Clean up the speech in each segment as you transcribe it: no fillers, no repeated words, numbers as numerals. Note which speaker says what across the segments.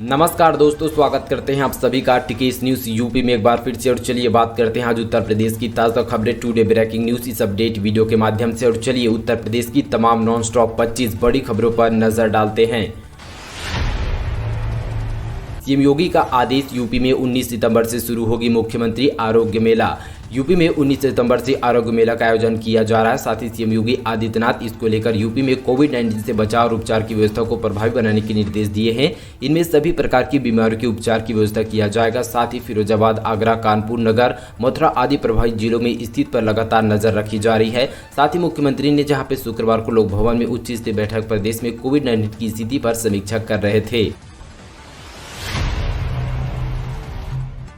Speaker 1: नमस्कार दोस्तों, स्वागत करते हैं आप सभी का टिकेस न्यूज़ यूपी में एक बार फिर से। और चलिए बात करते हैं आज उत्तर प्रदेश की ताज़ा खबरें टुडे ब्रेकिंग न्यूज़ इस अपडेट वीडियो के माध्यम से। और चलिए उत्तर प्रदेश की तमाम नॉन स्टॉप 25 बड़ी खबरों पर नजर डालते हैं। सीएम योगी का आदेश, यूपी में 19 सितंबर से शुरू होगी मुख्यमंत्री आरोग्य मेला। यूपी में 19 सितंबर से आरोग्य मेला का आयोजन किया जा रहा है। साथ ही सीएम योगी आदित्यनाथ इसको लेकर यूपी में कोविड-19 से बचाव और उपचार की व्यवस्था को प्रभावी बनाने के निर्देश दिए हैं। इनमें सभी प्रकार की बीमारियों के उपचार की व्यवस्था किया जाएगा। साथ ही फिरोजाबाद, आगरा, कानपुर नगर, मथुरा आदि प्रभावित जिलों में स्थिति पर लगातार नजर रखी जा रही है। साथ ही मुख्यमंत्री ने जहां पे शुक्रवार को लोक भवन में उच्च स्तरीय बैठक प्रदेश में कोविड-19 की स्थिति पर समीक्षा कर रहे थे।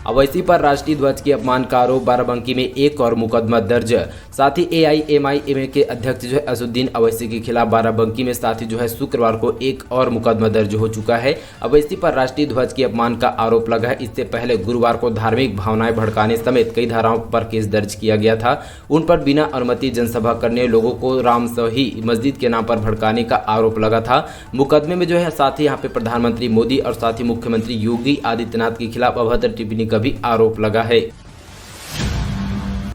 Speaker 1: अवैसी पर राष्ट्रीय ध्वज के अपमान का आरोप, बाराबंकी में एक और मुकदमा दर्ज। साथ ही एआईएमआईएम के अध्यक्ष असदुद्दीन अवैसी के खिलाफ बाराबंकी में साथ ही शुक्रवार को एक और मुकदमा दर्ज हो चुका है। अवैसी पर राष्ट्रीय ध्वज के अपमान का आरोप लगा है। इससे पहले गुरुवार को धार्मिक भावनाएं भड़काने समेत कई धाराओं पर केस दर्ज किया गया था। उन पर बिना अनुमति जनसभा करने, लोगों को रामसही मस्जिद के नाम पर भड़काने का आरोप लगा था। मुकदमे में साथ ही यहाँ पे प्रधानमंत्री मोदी और साथ ही मुख्यमंत्री योगी आदित्यनाथ के खिलाफ अभद्र टिप्पणी भी आरोप लगा है।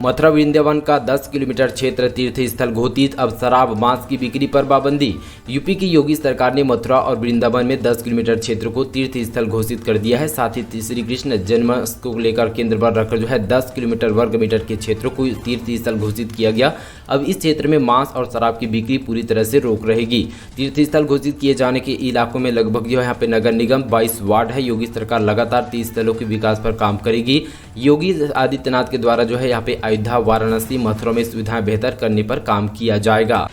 Speaker 1: मथुरा वृंदावन का 10 किलोमीटर क्षेत्र तीर्थ स्थल घोषित, अब शराब मांस की बिक्री पर पाबंदी। यूपी की योगी सरकार ने मथुरा और वृंदावन में 10 किलोमीटर क्षेत्र को तीर्थ स्थल घोषित कर दिया है। साथ ही श्री कृष्ण जन्म को लेकर केंद्र पर रखकर 10 किलोमीटर वर्ग मीटर के क्षेत्र को तीर्थ स्थल घोषित किया गया। अब इस क्षेत्र में मांस और शराब की बिक्री पूरी तरह से रोक रहेगी। तीर्थ स्थल घोषित किए जाने के इलाकों में लगभग यहाँ पे नगर निगम 22 वार्ड है। योगी सरकार लगातार तीर्थ स्थलों के विकास पर काम करेगी। योगी आदित्यनाथ के द्वारा यहाँ पे अयोध्या, वाराणसी, मथुरा में सुविधाएं बेहतर करने पर काम किया जाएगा।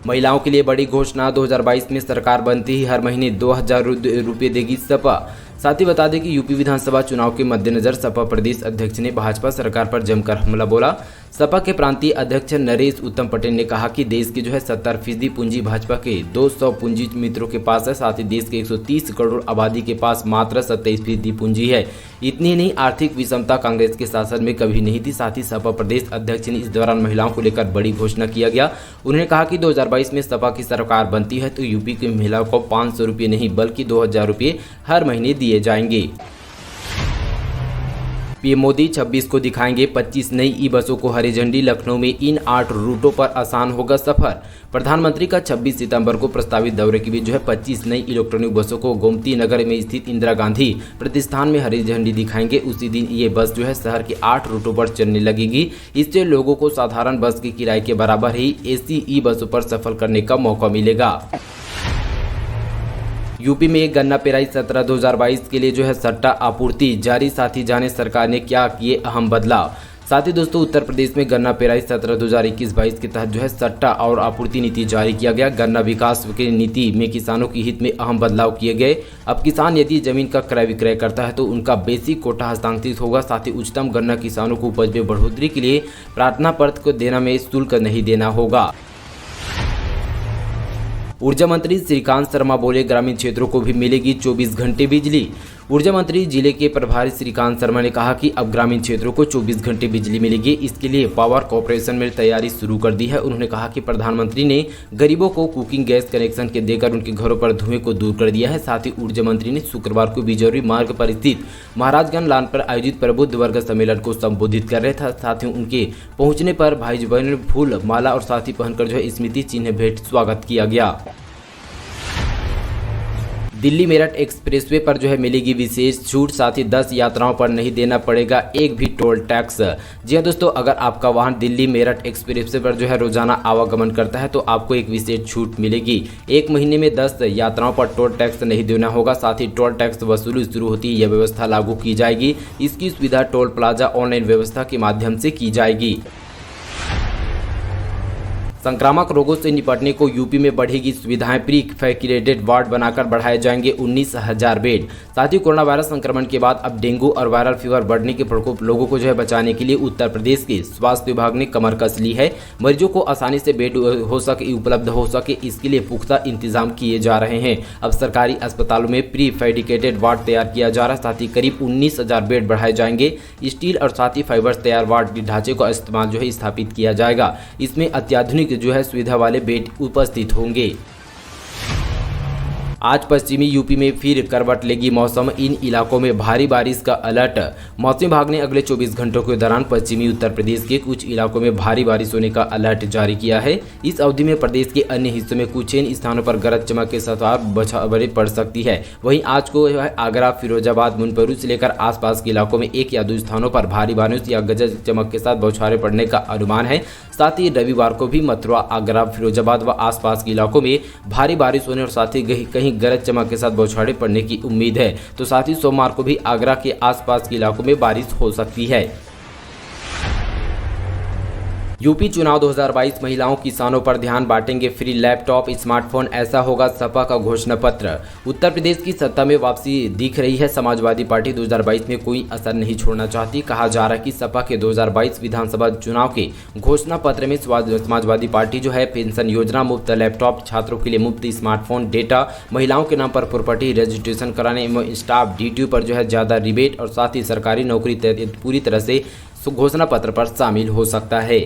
Speaker 1: महिलाओं के लिए बड़ी घोषणा, 2022 में सरकार बनती ही हर महीने 2000 रुपये देगी सपा। साथ ही बता दें कि यूपी विधानसभा चुनाव के मद्देनजर सपा प्रदेश अध्यक्ष ने भाजपा सरकार पर जमकर हमला बोला। सपा के प्रांतीय अध्यक्ष नरेश उत्तम पटेल ने कहा कि देश की 70% पूंजी भाजपा के 200 पूंजी मित्रों के पास है। साथ ही देश के 130 करोड़ आबादी के पास मात्र 27% पूंजी है। इतनी नहीं, आर्थिक विषमता कांग्रेस के शासन में कभी नहीं थी। साथ ही सपा प्रदेश अध्यक्ष ने इस दौरान महिलाओं को लेकर बड़ी घोषणा किया गया। उन्होंने कहा कि 2022 में सपा की सरकार बनती है तो यूपी की महिलाओं को 500 रुपये नहीं बल्कि 2000 रुपये हर महीने दिए जाएंगे। पीएम मोदी 26 को दिखाएंगे 25 नई ई बसों को हरी झंडी। लखनऊ में इन 8 रूटों पर आसान होगा सफर। प्रधानमंत्री का 26 सितंबर को प्रस्तावित दौरे के बीच 25 नई इलेक्ट्रॉनिक बसों को गोमती नगर में स्थित इंदिरा गांधी प्रतिष्ठान में हरी झंडी दिखाएंगे। उसी दिन ये बस शहर के 8 रूटों पर चलने लगेगी। इससे लोगों को साधारण बस के किराए के बराबर ही एसी ई बसों पर सफर करने का मौका मिलेगा। यूपी में गन्ना पेराई 17/2022 के लिए सट्टा आपूर्ति जारी। साथ ही जाने सरकार ने क्या किए अहम बदलाव। साथ ही दोस्तों, उत्तर प्रदेश में गन्ना पेराई 17/2021-22 के तहत सट्टा और आपूर्ति नीति जारी किया गया। गन्ना विकास की नीति में किसानों के हित में अहम बदलाव किए गए। अब किसान यदि जमीन का क्रय विक्रय करता है तो उनका बेसिक कोटा हस्तांतरित होगा। साथ ही उच्चतम गन्ना किसानों को उपज में बढ़ोतरी के लिए प्रार्थना पत्र को देना में शुल्क नहीं देना होगा। ऊर्जा मंत्री श्रीकांत शर्मा बोले, ग्रामीण क्षेत्रों को भी मिलेगी 24 घंटे बिजली। ऊर्जा मंत्री जिले के प्रभारी श्रीकांत शर्मा ने कहा कि अब ग्रामीण क्षेत्रों को 24 घंटे बिजली मिलेगी। इसके लिए पावर कॉर्पोरेशन में तैयारी शुरू कर दी है। उन्होंने कहा कि प्रधानमंत्री ने गरीबों को कुकिंग गैस कनेक्शन के देकर उनके घरों पर धुएं को दूर कर दिया है। साथ ही ऊर्जा मंत्री ने शुक्रवार को बिजौरी मार्ग पर स्थित महाराजगंज लान पर आयोजित प्रबुद्ध वर्ग सम्मेलन को संबोधित कर रहे थे। साथ ही उनके पहुंचने पर भाई बहनों ने फूल माला और साथ ही पहनकर स्मृति चिन्ह भेंट स्वागत किया गया। दिल्ली मेरठ एक्सप्रेसवे पर मिलेगी विशेष छूट। साथ ही 10 यात्राओं पर नहीं देना पड़ेगा एक भी टोल टैक्स। जी हाँ दोस्तों, अगर आपका वाहन दिल्ली मेरठ एक्सप्रेसवे पर रोजाना आवागमन करता है तो आपको एक विशेष छूट मिलेगी। एक महीने में 10 यात्राओं पर टोल टैक्स नहीं देना होगा। साथ ही टोल टैक्स वसूली शुरू होती है यह व्यवस्था लागू की जाएगी। इसकी सुविधा टोल प्लाजा ऑनलाइन व्यवस्था के माध्यम से की जाएगी। संक्रामक रोगों से निपटने को यूपी में बढ़ेगी सुविधाएं। प्री फैक्रेटेड वार्ड बनाकर बढ़ाए जाएंगे 19,000 बेड। साथ ही कोरोना वायरस संक्रमण के बाद अब डेंगू और वायरल फीवर बढ़ने के प्रकोप लोगों को बचाने के लिए उत्तर प्रदेश के स्वास्थ्य विभाग ने कमर कस ली है। मरीजों को आसानी से बेड उपलब्ध हो सके, इसके लिए पुख्ता इंतजाम किए जा रहे हैं। अब सरकारी अस्पतालों में प्री फैब्रिकेटेड वार्ड तैयार किया जा रहा है। साथ ही करीब 19,000 बेड बढ़ाए जाएंगे। स्टील और साथ ही फाइबर तैयार वार्ड ढांचे का इस्तेमाल स्थापित किया जाएगा। इसमें अत्याधुनिक सुविधा वाले बेड उपस्थित होंगे। आज पश्चिमी यूपी में फिर करवट लेगी मौसम, इन इलाकों में भारी बारिश का अलर्ट। मौसम विभाग ने अगले 24 घंटों के दौरान पश्चिमी उत्तर प्रदेश के कुछ इलाकों में भारी बारिश होने का अलर्ट जारी किया है। इस अवधि में प्रदेश के अन्य हिस्सों में कुछ स्थानों पर गरज चमक के साथ बौछारें पड़ सकती है। वहीं आज को आगरा, फिरोजाबाद, मुनपरू से लेकर आसपास के इलाकों में 1 या 2 स्थानों पर भारी बारिश या गरज चमक के साथ बौछारें पड़ने का अनुमान है। साथ ही रविवार को भी मथुरा, आगरा, फिरोजाबाद व आसपास के इलाकों में भारी बारिश होने और साथ ही कहीं गरज चमक के साथ बौछारें पड़ने की उम्मीद है। तो साथ ही सोमवार को भी आगरा के आसपास के इलाकों में बारिश हो सकती है। यूपी चुनाव 2022, महिलाओं किसानों पर ध्यान, बांटेंगे फ्री लैपटॉप, स्मार्टफोन, ऐसा होगा सपा का घोषणा पत्र। उत्तर प्रदेश की सत्ता में वापसी दिख रही है। समाजवादी पार्टी 2022 में कोई असर नहीं छोड़ना चाहती। कहा जा रहा है कि सपा के 2022 विधानसभा चुनाव के घोषणा पत्र में समाजवादी पार्टी जो है पेंशन योजना, मुफ्त लैपटॉप, छात्रों के लिए मुफ्त स्मार्टफोन, डेटा, महिलाओं के नाम पर प्रॉपर्टी रजिस्ट्रेशन कराने एवं स्टाफ ड्यूटी पर जो है ज़्यादा रिबेट और साथ ही सरकारी नौकरी पूरी तरह से घोषणा पत्र पर शामिल हो सकता है।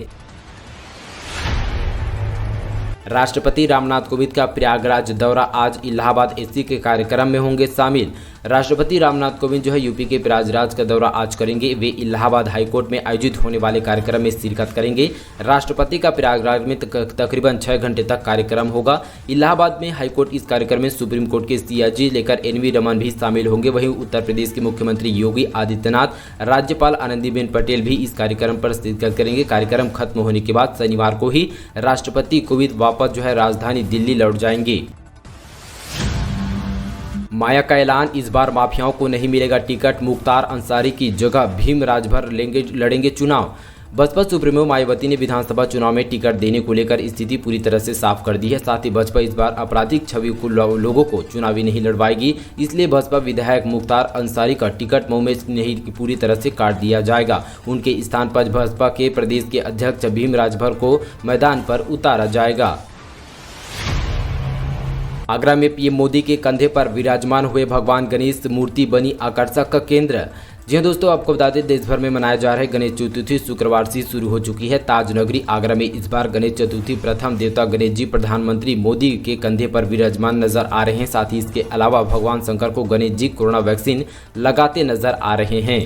Speaker 1: राष्ट्रपति रामनाथ कोविंद का प्रयागराज दौरा, आज इलाहाबाद एससी के कार्यक्रम में होंगे शामिल। राष्ट्रपति रामनाथ कोविंद जो है यूपी के प्रयागराज का दौरा आज करेंगे। वे इलाहाबाद हाईकोर्ट में आयोजित होने वाले कार्यक्रम में शिरकत करेंगे। राष्ट्रपति का प्रयागराज में तकरीबन 6 घंटे तक कार्यक्रम होगा। इलाहाबाद में हाईकोर्ट इस कार्यक्रम में सुप्रीम कोर्ट के सीआईजी लेकर एनवी रमन भी शामिल होंगे। वहीं उत्तर प्रदेश के मुख्यमंत्री योगी आदित्यनाथ, राज्यपाल आनंदीबेन पटेल भी इस कार्यक्रम पर शिरकत करेंगे। कार्यक्रम खत्म होने के बाद शनिवार को ही राष्ट्रपति कोविंद वापस जो है राजधानी दिल्ली लौट जाएंगे। माया का ऐलान, इस बार माफियाओं को नहीं मिलेगा टिकट, मुख्तार अंसारी की जगह भीम राजभर लड़ेंगे चुनाव। बसपा सुप्रीमो मायावती ने विधानसभा चुनाव में टिकट देने को लेकर स्थिति पूरी तरह से साफ कर दी है। साथ ही बसपा इस बार आपराधिक छवि को लोगों को चुनावी नहीं लड़वाएगी, इसलिए बसपा विधायक मुख्तार अंसारी का टिकट मुंह में नहीं पूरी तरह से काट दिया जाएगा। उनके स्थान पर बसपा के प्रदेश के अध्यक्ष भीम राजभर को मैदान पर उतारा जाएगा। आगरा में पीएम मोदी के कंधे पर विराजमान हुए भगवान गणेश मूर्ति बनी आकर्षक का केंद्र। जी हाँ दोस्तों, आपको बता दें देश भर में मनाया जा रहा है गणेश चतुर्थी शुक्रवार से शुरू हो चुकी है। ताज नगरी आगरा में इस बार गणेश चतुर्थी प्रथम देवता गणेश जी प्रधानमंत्री मोदी के कंधे पर विराजमान नजर आ रहे हैं। साथ ही इसके अलावा भगवान शंकर को गणेश जी कोरोना वैक्सीन लगाते नजर आ रहे हैं।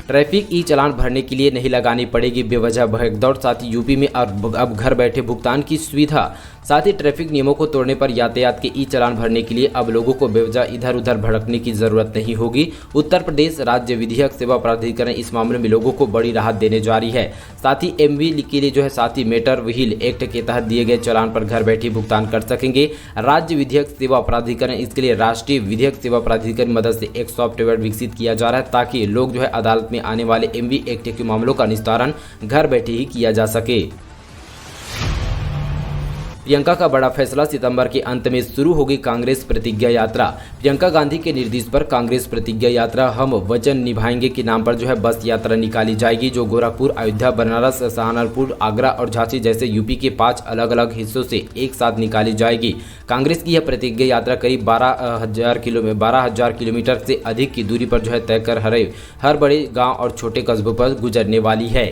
Speaker 1: ट्रैफिक ई चालान भरने के लिए नहीं लगानी पड़ेगी बेवजह भगदौड़। साथ ही यूपी में अब घर बैठे भुगतान की सुविधा। साथ ही ट्रैफिक नियमों को तोड़ने पर यातायात के ई चालान भरने के लिए अब लोगों को बेवजह इधर उधर भड़कने की जरूरत नहीं होगी। उत्तर प्रदेश राज्य विधिक सेवा प्राधिकरण इस मामले में लोगों को बड़ी राहत देने जा रही है। साथ ही एमवी के लिए जो है साथ ही मोटर व्हील एक्ट के तहत दिए गए चालान पर घर बैठे भुगतान कर सकेंगे। राज्य विधिक सेवा प्राधिकरण इसके लिए राष्ट्रीय विधिक सेवा प्राधिकरण की मदद से एक सॉफ्टवेयर विकसित किया जा रहा है ताकि लोग जो है अदालत में आने वाले एमवी एक्ट के मामलों का निस्तारण घर बैठे ही किया जा सके। प्रियंका का बड़ा फैसला, सितंबर के अंत में शुरू होगी कांग्रेस प्रतिज्ञा यात्रा। प्रियंका गांधी के निर्देश पर कांग्रेस प्रतिज्ञा यात्रा हम वचन निभाएंगे के नाम पर जो है बस यात्रा निकाली जाएगी, जो गोरखपुर, अयोध्या, बनारस, सहारनपुर, आगरा और झांसी जैसे यूपी के 5 अलग अलग हिस्सों से एक साथ निकाली जाएगी। कांग्रेस की यह प्रतिज्ञा यात्रा करीब 12,000 किलोमीटर से अधिक की दूरी पर जो है तय कर हर बड़े गाँव और छोटे कस्बों पर गुजरने वाली है।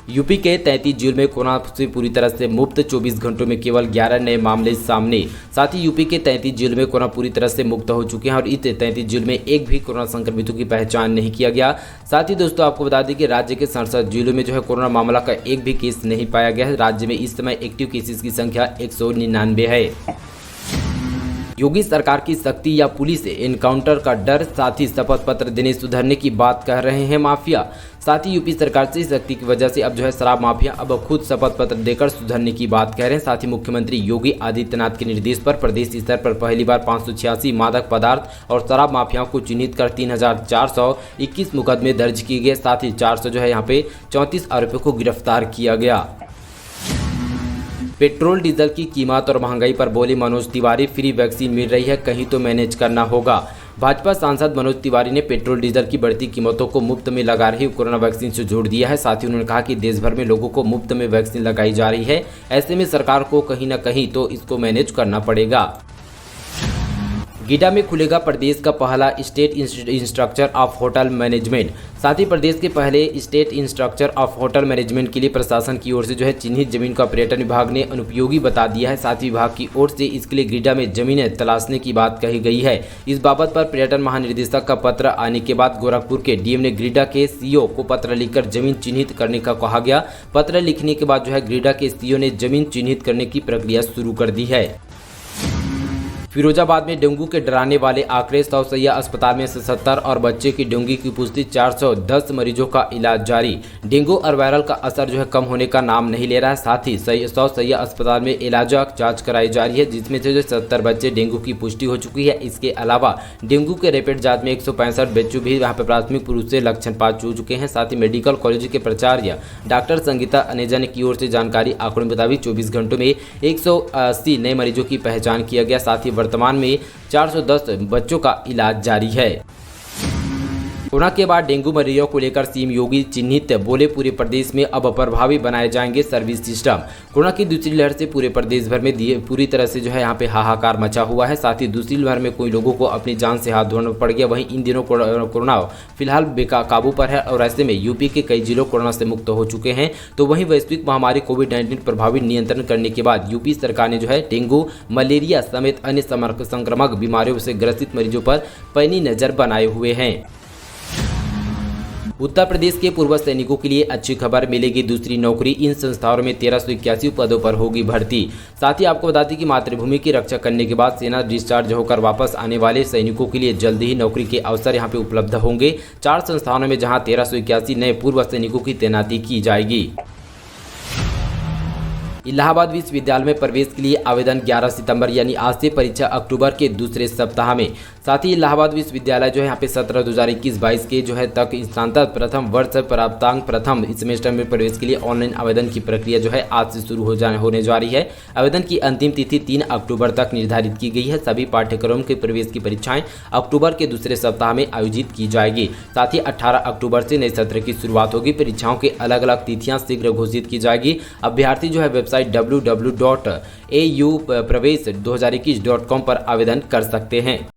Speaker 1: यूपी के 33 जिलों में कोरोना से पूरी तरह से मुक्त, 24 घंटों में केवल 11 नए मामले सामने। साथ ही यूपी के 33 जिलों में कोरोना पूरी तरह से मुक्त हो चुके हैं और इस 33 जिलों में एक भी कोरोना संक्रमितों की पहचान नहीं किया गया। साथ ही दोस्तों आपको बता दें कि राज्य के 67 जिलों में जो है कोरोना मामला का एक भी केस नहीं पाया गया है। राज्य में इस समय एक्टिव केसेस की संख्या 199 है। योगी सरकार की सख्ती या पुलिस एनकाउंटर का डर, साथ ही शपथ पत्र देने सुधरने की बात कह रहे हैं माफिया। साथ ही यूपी सरकार से सख्ती की वजह से अब जो है शराब माफिया अब खुद शपथ पत्र देकर सुधरने की बात कह रहे हैं। साथ ही मुख्यमंत्री योगी आदित्यनाथ के निर्देश पर प्रदेश स्तर पर पहली बार 586 मादक पदार्थ और शराब माफियाओं को चिन्हित कर 3,421 मुकदमे दर्ज किए गए। साथ ही 400 जो है यहाँ पे 34 आरोपियों को गिरफ्तार किया गया। पेट्रोल डीजल की कीमत और महंगाई पर बोले मनोज तिवारी, फ्री वैक्सीन मिल रही है, कहीं तो मैनेज करना होगा। भाजपा सांसद मनोज तिवारी ने पेट्रोल डीजल की बढ़ती कीमतों को मुफ्त में लगा रही कोरोना वैक्सीन से जोड़ दिया है। साथ ही उन्होंने कहा कि देश भर में लोगों को मुफ्त में वैक्सीन लगाई जा रही है, ऐसे में सरकार को कहीं न कहीं तो इसको मैनेज करना पड़ेगा। गीडा में खुलेगा प्रदेश का पहला स्टेट इंस्ट्रक्चर ऑफ होटल मैनेजमेंट। साथ ही प्रदेश के पहले स्टेट इंस्ट्रक्चर ऑफ होटल मैनेजमेंट के लिए प्रशासन की ओर से जो है चिन्हित जमीन का पर्यटन विभाग ने अनुपयोगी बता दिया है। साथ ही विभाग की ओर से इसके लिए गीडा में जमीनें तलाशने की बात कही गई है। इस बाबत पर पर्यटन महानिदेशक का पत्र आने के बाद गोरखपुर के डीएम ने गीडा के सीईओ को पत्र लिखकर जमीन चिन्हित करने का कहा गया। पत्र लिखने के बाद जो है गीडा के सीईओ ने जमीन चिन्हित करने की प्रक्रिया शुरू कर दी है। फिरोजाबाद में डेंगू के डराने वाले आंकड़े, 100 शैय्या अस्पताल में 77 और बच्चे की डेंगू की पुष्टि, 410 मरीजों का इलाज जारी। डेंगू और वायरल का असर जो है कम होने का नाम नहीं ले रहा है। साथ ही 100 शैय्या अस्पताल में इलाज जांच कराई जा रही है, जिसमें से जो 70 बच्चे डेंगू की पुष्टि हो चुकी है। इसके अलावा डेंगू के रैपिड जांच में 165 बच्चे भी यहाँ पर प्राथमिक रूप से लक्षण पा चुके हैं। साथ ही मेडिकल कॉलेज के प्राचार्य डॉक्टर संगीता अनेजा ने की ओर से जानकारी आंकड़ों के मुताबिक 24 घंटों में 180 नए मरीजों की पहचान किया गया। साथ ही वर्तमान में 410 बच्चों का इलाज जारी है। कोरोना के बाद डेंगू मरीजों को लेकर सीएम योगी चिन्हित, बोले पूरे प्रदेश में अब प्रभावी बनाए जाएंगे सर्विस सिस्टम। कोरोना की दूसरी लहर से पूरे प्रदेश भर में पूरी तरह से जो है यहाँ पे हाहाकार मचा हुआ है। साथ ही दूसरी लहर में कोई लोगों को अपनी जान से हाथ धोना पड़ गया। वहीं इन दिनों कोरोना फिलहाल काबू पर है और ऐसे में यूपी के कई जिलों कोरोना से मुक्त हो चुके हैं। तो वहीं वैश्विक महामारी कोविड-19 प्रभावी नियंत्रण करने के बाद यूपी सरकार ने जो है डेंगू, मलेरिया समेत अन्य संक्रामक बीमारियों से ग्रसित मरीजों पर पैनी नजर बनाए हुए हैं। उत्तर प्रदेश के पूर्व सैनिकों के लिए अच्छी खबर, मिलेगी दूसरी नौकरी। इन संस्थाओं में 1381 पदों पर होगी भर्ती। साथ ही आपको बता दें कि मातृभूमि की रक्षा करने के बाद सेना डिस्चार्ज होकर वापस आने वाले सैनिकों के लिए जल्द ही नौकरी के अवसर यहां पे उपलब्ध होंगे। 4 संस्थानों में जहां 1381 नए पूर्व सैनिकों की तैनाती की जाएगी। इलाहाबाद विश्वविद्यालय में प्रवेश के लिए आवेदन 11 सितंबर यानी आज से, परीक्षा अक्टूबर के दूसरे सप्ताह में। साथ ही इलाहाबाद विश्वविद्यालय जो है यहाँ पे 17/2021-22 के जो है तक स्नातक प्रथम वर्ष प्राप्तांक प्रथम सेमेस्टर में प्रवेश के लिए ऑनलाइन आवेदन की प्रक्रिया जो है आज से शुरू होने जा रही है। आवेदन की अंतिम तिथि 3 अक्टूबर तक निर्धारित की गई है। सभी पाठ्यक्रमों के प्रवेश की परीक्षाएं अक्टूबर के दूसरे सप्ताह में आयोजित की जाएगी। साथ ही 18 अक्टूबर से नए सत्र की शुरुआत होगी। परीक्षाओं की अलग अलग तिथियां शीघ्र घोषित की जाएगी। अभ्यर्थी जो है वेबसाइट www.aupravesh2021.com पर आवेदन कर सकते हैं।